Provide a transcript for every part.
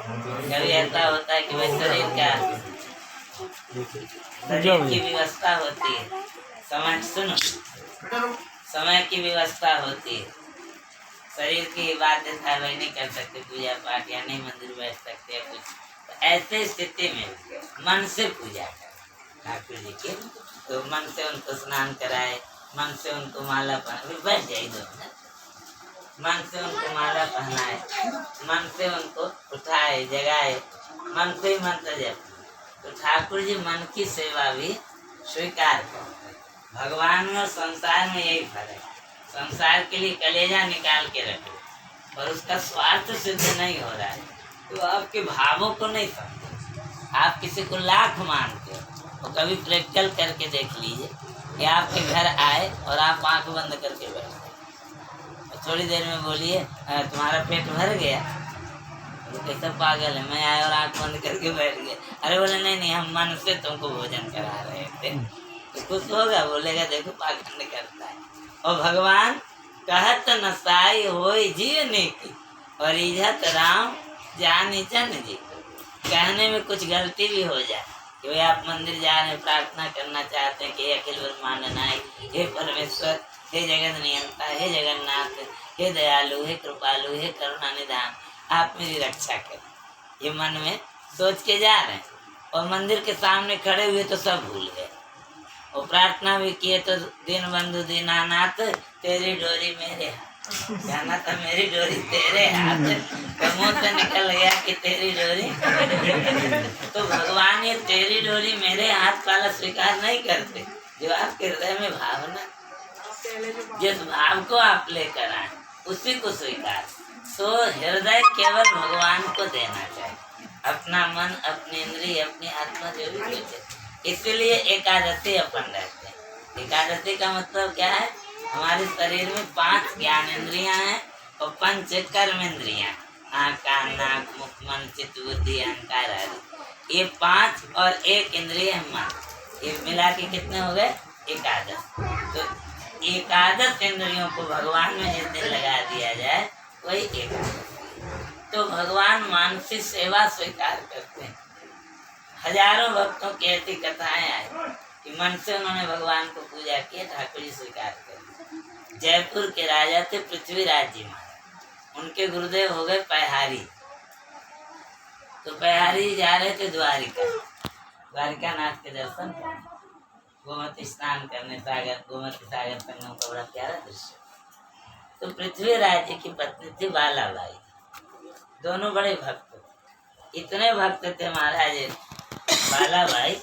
कभी ऐसा होता है कि भाई शरीर की व्यवस्था होती है, समय सुनो, समय की व्यवस्था होती है, शरीर की बाध्यता भाई नहीं कर सकते पूजा पाठ या नहीं मंदिर बैठ सकते या कुछ, तो ऐसे स्थिति में मन से पूजा करें ठाकुर जी की। तो मन से उनको स्नान कराए, मन से उनको माला पहनाए, बैठ जाए 2 मिनट, मन से उनको माला पहनाए, मन से उनको उठाए जगाए, मन से ही मंत्र जप। तो ठाकुर जी मन की सेवा भी स्वीकार करते। भगवान में और संसार में यही फर्क है, संसार के लिए कलेजा निकाल के रखे और उसका स्वार्थ सिद्ध नहीं हो रहा है तो आपके भावों को नहीं समझे। आप किसी को लाख मानते हो तो कभी प्रैक्टिकल करके देख लीजिए कि आपके घर आए और आप आंख बंद करके बैठे, थोड़ी देर में बोलिए तुम्हारा पेट भर गया, तो कैसा पागल है, मैं आया और आंख बंद करके बैठ गया। अरे बोले नहीं नहीं हम मन से तुमको भोजन करा रहे थे, तो कुछ होगा, बोलेगा देखो पागल करता है। और भगवान कहत नसाई होई जीवने की और इज्जत राम जानी जन जी। कहने में कुछ गलती भी हो जाए कि भाई आप मंदिर जा रहे हैं, प्रार्थना करना चाहते हैं कि अखिल ब्रह्मांड नायक, हे परमेश्वर, हे जगत नियंता, हे जगन्नाथ, हे दयालु, हे कृपालु, हे करुणा निधान, आप मेरी रक्षा करें, ये मन में सोच के जा रहे हैं। और मंदिर के सामने खड़े हुए तो सब भूल गए, और प्रार्थना भी किए तो दिन बंधु दीनानाथ तेरी डोरी मेरे हाथ, जाना था मेरी डोरी तेरे हाथ, तो मुँह से निकल गया कि तेरी डोरी। तो भगवान ये तेरी डोरी मेरे हाथ वाला स्वीकार नहीं करते, जो आपके हृदय में भावना, जिस भाव को आप लेकर आए उसी को स्वीकार। तो हृदय केवल भगवान को देना चाहिए, अपना मन, अपनी इंद्रिय, अपनी आत्मा जो भी कुछ है। इसीलिए एकादशी अपन रहते हैं। एकादशी का मतलब क्या है, हमारे शरीर में 5 ज्ञानेंद्रियां हैं और 5 कर्मेंद्रियां, आँख, कान, नाक, मुख, मन, चित्त, बुद्धि, अहंकार आदि। ये 5 और 1 इंद्रिय मन, ये मिला के कितने हो गए? एकादश। तो एकादश इंद्रियों को भगवान में जिस दिन लगा दिया जाए वही एकादश। तो भगवान मानसिक सेवा स्वीकार करते हैं। हजारों भक्तों की ऐसी कथाएं आई कि मन से उन्होंने भगवान को पूजा की, ठाकुर जी स्वीकार कर। जयपुर के राजा थे पृथ्वीराज जी महाराज, उनके गुरुदेव हो गए पहारी। तो पहारी जा रहे थे द्वारिका नाथ के दर्शन करने, गोमती स्नान करने, सागर गोमती सागर संगम का बड़ा प्यारा दृश्य। तो पृथ्वीराज जी की पत्नी थी बालाबाई, दोनों बड़े भक्त, इतने भक्त थे महाराज बालाबाई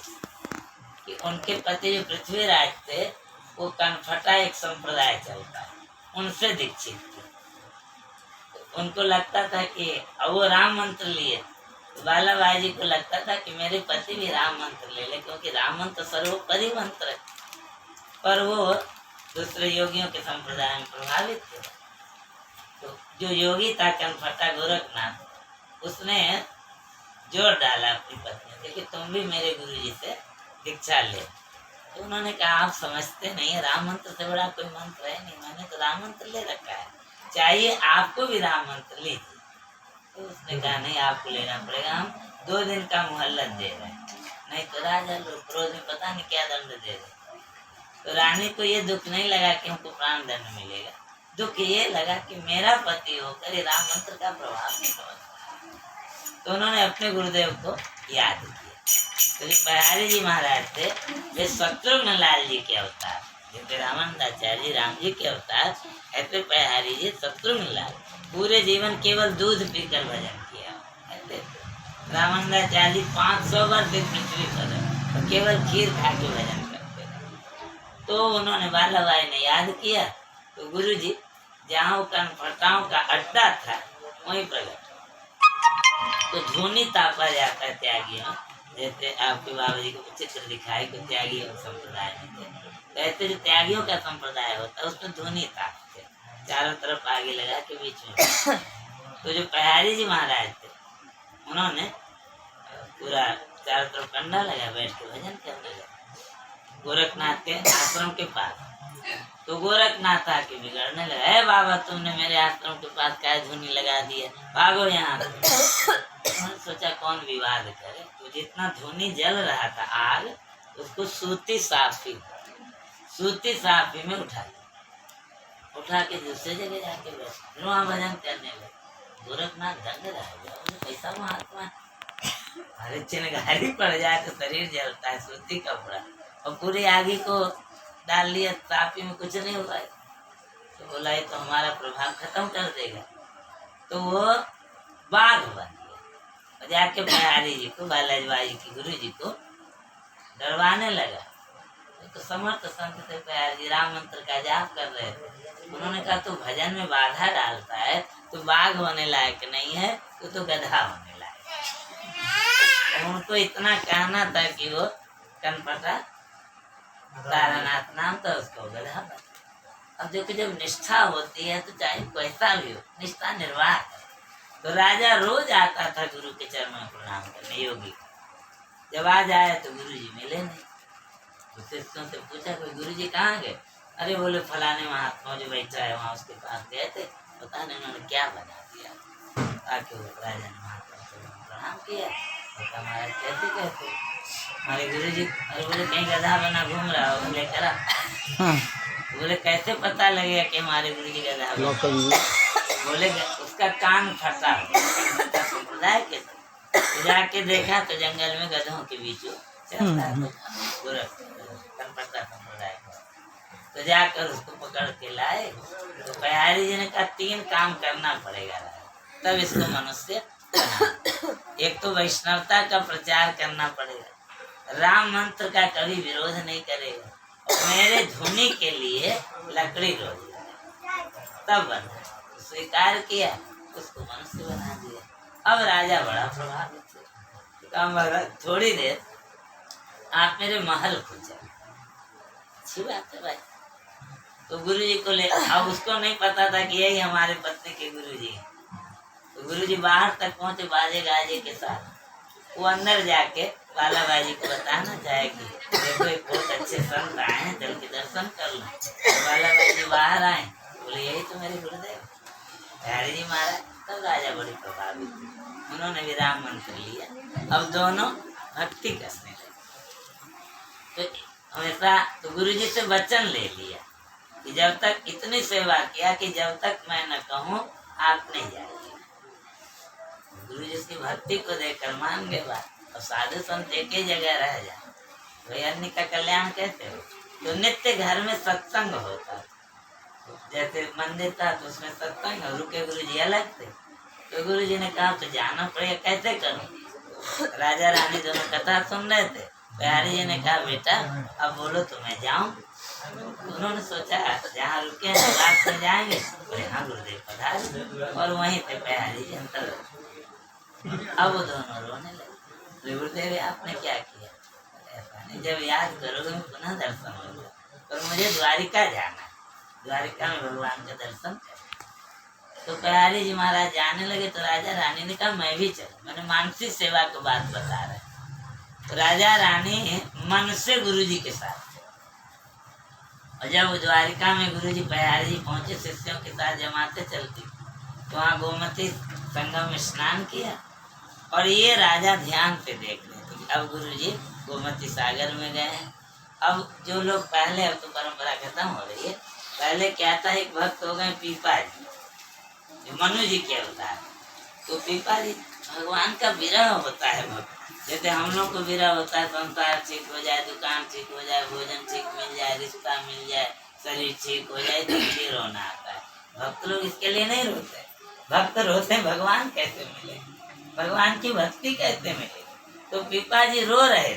कि उनके पति जो पृथ्वीराज थे वो कनफटा एक संप्रदाय चलता है, उनसे दीक्षित थे। तो उनको लगता था कि वो राम मंत्र लिए, तो बालाबाई जी को लगता था कि मेरे पति भी राम मंत्र ले ले, क्योंकि राम मंत्र सर्वोपरि मंत्र है। पर वो दूसरे योगियों के संप्रदाय में प्रभावित थे। तो जो योगी था कनफटा गोरखनाथ, उसने जोर डाला अपनी पत्नी से कि तुम भी मेरे गुरु जी से दीक्षा ले। तो उन्होंने कहा आप समझते नहीं है, राम मंत्र से बड़ा कोई मंत्र है नहीं, मैंने तो राम मंत्र ले रखा है, चाहिए आपको भी राम मंत्र लीजिए। तो उसने कहा नहीं, आपको लेना पड़ेगा, हम 2 दिन का मोहल्लत दे रहे हैं, नहीं तो राजा लोग क्रोध में पता नहीं क्या दंड दे रहे। तो रानी को ये दुख नहीं लगा कि हमको प्राण दंड मिलेगा, दुख ये लगा कि मेरा पति होकर ये राम मंत्र का प्रभाव नहीं समझ। तो उन्होंने अपने गुरुदेव को याद किया। तो पहाड़ी जी महाराज थे, वे शत्रुघ्न लाल जी के अवतार, जैसे रामानंदाचार्य जी राम जी के अवतार, ऐसे पहाड़ी जी शत्रुघ्न लाल पूरे जीवन केवल दूध पीकर भजन किया। ऐसे रामानंदाचार्य जी 500 वर्ष पृथ्वी पर तो केवल खीर खा के भजन करते थे। तो उन्होंने बालाबाई ने याद किया, तो गुरु जी जहाँ वो कनफटाओं का अड्डा था वहीं प्रकट। तो धूनी तापा जाता है त्यागियों, जैसे आपके बाबा जी को चित्र दिखाई को त्यागी संप्रदाय में थे, तो ऐसे जो त्यागियों का संप्रदाय होता है उसमें धूनी तापते चारों तरफ आगे लगा के बीच में। तो जो पहाड़ी जी महाराज थे उन्होंने पूरा चारों तरफ कंडा लगा, बैठ के भजन करने लगे गोरखनाथ के आश्रम के पास। तो गोरखनाथ आके बिगड़ने लगा, है बाबा तुमने मेरे आश्रम के पास क्या धुनी लगा दी है, भागो यहाँ। विवाद करे। तो जितना धुनी जल रहा था आग, उसको सूती साफी में उठा के दूसरे जगह जाके बैठ वहाँ भजन करने लगे। गोरखनाथ दंग रह गया, बोले कैसा महात्मा, अरे चिनगारी पड़ जाए तो शरीर जलता है, सूती कपड़ा और पूरी आगी को डाल लिया साफी में, कुछ नहीं हुआ। तो बोला ये तो हमारा प्रभाव खत्म कर देगा। तो वो बाघ बन गया और जाके बिहारी जी को, बालाजी बाई की गुरु जी को डरवाने लगा। तो समर्थ संत थे बिहारी जी, राम मंत्र का जाप कर रहे थे। उन्होंने कहा तू भजन में बाधा डालता है, तू बाघ होने लायक नहीं है, तू गधा होने लायक है। उनको इतना कहना था कि वो कनपटा तारानाथ नाम था, उसको गधा बना। अब देखो जब निष्ठा होती है तो चाहे कैसा भी हो, निष्ठा निर्वाह है। तो राजा रोज आता था गुरु के चरणों में प्रणाम करने, योगी जब आ जाए तो गुरु जी मिले नहीं। तो शिष्यों से पूछा कोई गुरु जी कहाँ गए? अरे बोले फलाने महात्मा जो बैठा है वहाँ उसके पास गए थे, पता नहीं उन्होंने क्या बना दिया। आके वो राजा ने महात्मा को प्रणाम किया, हमारा कैसे कहते हमारे गुरु जी? अरे बोले कहीं गधा बना घूम रहा हो लेकर आ। बोले कैसे पता लगेगा कि हमारे गुरु जी गधा बना? बोले उसका कान फटा संप्रदाय के, तो जाके देखा तो जंगल में गधों के बीच चलता है संप्रदाय। तो जाकर उसको पकड़ के लाए। तो बिहारी जी ने कहा 3 काम करना पड़ेगा तब इसको मनुष्य बना। एक तो वैष्णवता का प्रचार करना पड़ेगा, राम मंत्र का कभी विरोध नहीं करेगा, और मेरे धुनी के लिए लकड़ी रोज तब बना। स्वीकार किया, उसको मनुष्य बना दिया। अब राजा बड़ा प्रभावित हुआ, कहा महाराज थोड़ी देर आप मेरे महल को चले। अच्छी बात है भाई। तो गुरु जी को ले, अब उसको नहीं पता था कि यही हमारे पत्नी के गुरु जी हैं। तो गुरु जी बाहर तक पहुंचे बाजे गाजे के साथ। वो अंदर जाके बाला बाजी को बताना चाहे कि देखो एक बहुत अच्छे संत आए हैं, चल के दर्शन कर लो। तो बाला बाजी बाहर आए, बोले यही तो मेरे गुरुदेव बिहारी जी महाराज। तब राजा बड़ी प्रभावित, उन्होंने भी राम मंत्र लिया। अब दोनों भक्ति करने लगे। तो हमेशा तो गुरु जी से वचन ले लिया कि जब तक इतनी सेवा किया कि जब तक मैं न कहूँ आप नहीं जाइए। गुरु जी की भक्ति को देखकर मान गए बात। और साधु संत एक ही जगह रह जाए, वही अन्य का कल्याण कैसे हो? तो नित्य घर में सत्संग होता, जैसे मंदिर था तो उसमें सत्संग, और रुके गुरु जी अलग थे। तो गुरु जी ने कहा तो जाना पड़ेगा, कैसे करूं? राजा रानी दोनों कथा सुन रहे थे। बिहारी जी ने कहा बेटा अब बोलो तो मैं जाऊं। उन्होंने सोचा जहाँ रुके हैं रात में जाएंगे, तो यहाँ गुरुदेव पधारे, और वहीं पे बिहारी जी अंतर। अब वो दोनों रोने लगे, गुरुदेव आपने क्या किया? ऐसा नहीं, जब याद करोगे मैं पुनः दर्शन होगा, पर मुझे द्वारिका जाना है, द्वारिका में भगवान का दर्शन कर। तो बिहारी जी महाराज जाने लगे। तो राजा रानी ने कहा मैं भी चलूं, मैंने मानसिक सेवा की बात बता रहे। तो राजा रानी मन से गुरु जी के साथ, और जब द्वारिका में गुरु जी बिहारी जी पहुंचे शिष्यों के साथ जमाते चलती, तो वहाँ गोमती संगम में स्नान किया। और ये राजा ध्यान से देख रहे थे कि अब गुरु जी गोमती सागर में गए हैं। अब जो लोग पहले, अब तो परंपरा खत्म हो रही है, पहले क्या था एक भक्त हो गए पीपा जी, जो मनु जी के अवतार। तो पीपा जी भगवान का विरह होता है भक्त, जैसे हम लोग को विरह होता है संसार ठीक हो जाए, दुकान ठीक हो जाए, भोजन ठीक मिल जाए, रिश्ता मिल जाए, शरीर ठीक हो जाए, तो ये रोना आता है। भक्त लोग इसके लिए नहीं रोते, भक्त रोते भगवान कैसे मिले, भगवान की भक्ति कैसे मिले। तो पीपा जी रो रहे थे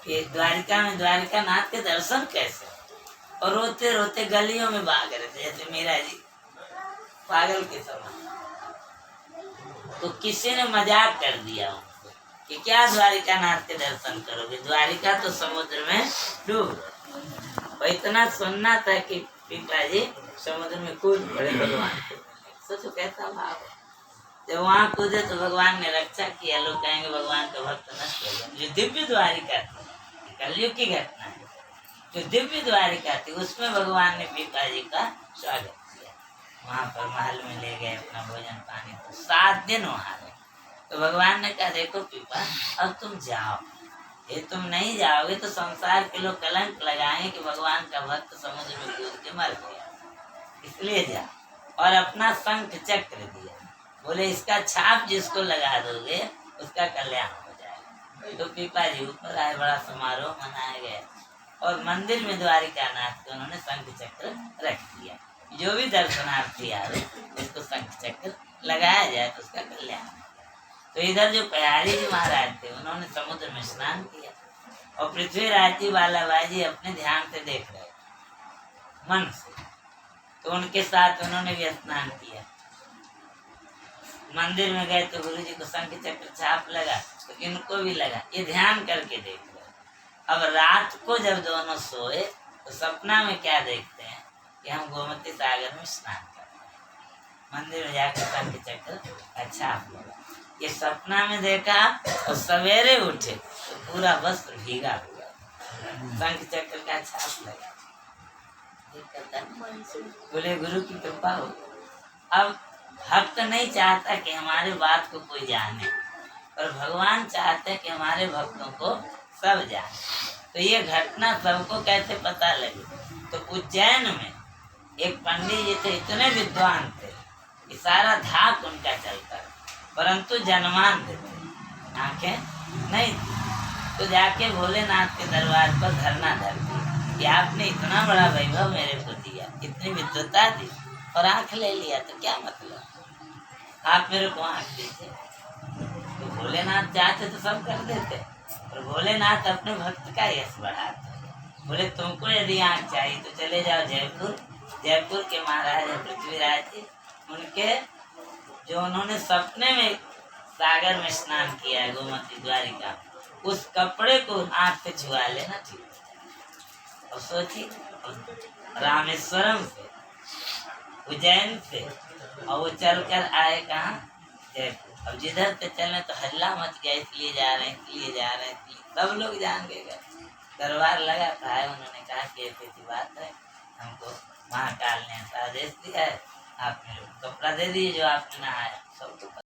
कि द्वारिका में द्वारिका नाथ के दर्शन कैसे, और रोते रोते गलियों में भाग रहे थे जैसे मीरा जी पागल के समान। तो किसी ने मजाक कर दिया उनको कि क्या द्वारिका नाथ के दर्शन करोगे, द्वारिका तो समुद्र में डूब। और इतना सुनना था कि पीपा जी समुद्र में कूद पड़े भगवान को। सोचो कैसा भाव है। जब वहाँ कूदे तो भगवान ने रक्षा किया। लोग कहेंगे भगवान का भक्त नष्ट हो गया। जो दिव्य द्वारिका थी, कलयुग की घटना है, जो दिव्य द्वारिका थी उसमें भगवान ने पीपा जी का स्वागत किया। वहाँ पर महल में ले गए, अपना भोजन पानी, तो 7 दिन वहाँ रहे। तो भगवान ने कहा देखो पीपा अब तुम जाओ, ये तुम नहीं जाओगे तो संसार के लोग कलंक लगाएंगे कि भगवान का भक्त समुद्र में कूद के मर गया, इसलिए जाओ। और अपना शंख चक्र दिया, बोले इसका छाप जिसको लगा दोगे उसका कल्याण हो जाएगा। तो पीपा जी ऊपर आए, बड़ा समारोह मनाया गया और मंदिर में द्वारिकानाथ को उन्होंने शंख चक्र रख दिया। जो भी दर्शनार्थी आए उसको शंख चक्र लगाया जाए तो उसका कल्याण। तो इधर जो पयारी जी महाराज थे उन्होंने समुद्र में स्नान किया और पृथ्वीराज जी बालाबाई जी अपने ध्यान से देख रहे मन से, तो उनके साथ उन्होंने भी स्नान किया। मंदिर में गए तो गुरु जी को शंख चक्र छाप लगा तो इनको भी लगा, ये ध्यान करके देख रहे। अब रात को जब दोनों सोए तो सपना में क्या देखते हैं कि हम गोमती सागर में स्नान कर रहे हैं। मंदिर में जाकर शंख चक्र का छाप लगा, ये सपना में देखा और सवेरे उठे तो पूरा वस्त्र भीगा हुआ, शंख चक्र का छाप लगा। बोले गुरु की कृपा हो। अब भक्त नहीं चाहता कि हमारे बात को कोई जाने, पर भगवान चाहते हैं कि हमारे भक्तों को सब जाने। तो ये घटना सबको कैसे पता लगी, तो उज्जैन में एक पंडित जी थे, इतने विद्वान थे कि सारा धाक उनका चलता, परंतु जन्मान थे, आंखें नहीं थी। तो जाके भोलेनाथ के दरबार पर धरना धर दिया कि आपने इतना बड़ा वैभव मेरे को दिया, इतनी विद्वता दी और आंख ले लिया, तो क्या मतलब, आप मेरे को आंख दीजिए। तो भोलेनाथ चाहते तो सब कर देते, और भोलेनाथ अपने भक्त का यश बढ़ाते। बोले तुमको यदि आंख चाहिए तो चले जाओ जयपुर, जयपुर के महाराज पृथ्वीराज जी, उनके जो उन्होंने सपने में सागर में स्नान किया है गोमती द्वारिका, उस कपड़े को आंख से छुआ लेना ठीक। और सोचिए रामेश्वरम से, उज्जैन से, और वो चल कर आए कहाँ, जयपुर। अब जिधर से चले तो हल्ला मच गया, इसलिए जा रहे हैं, इसलिए जा रहे हैं, सब लोग जान गए। दरबार लगा था, उन्होंने कहा कि ऐसी बात है, हमको महाकाल ने ऐसा आदेश दिया है, आप मेरे को कपड़ा दे दीजिए जो आपने नहाया। सबको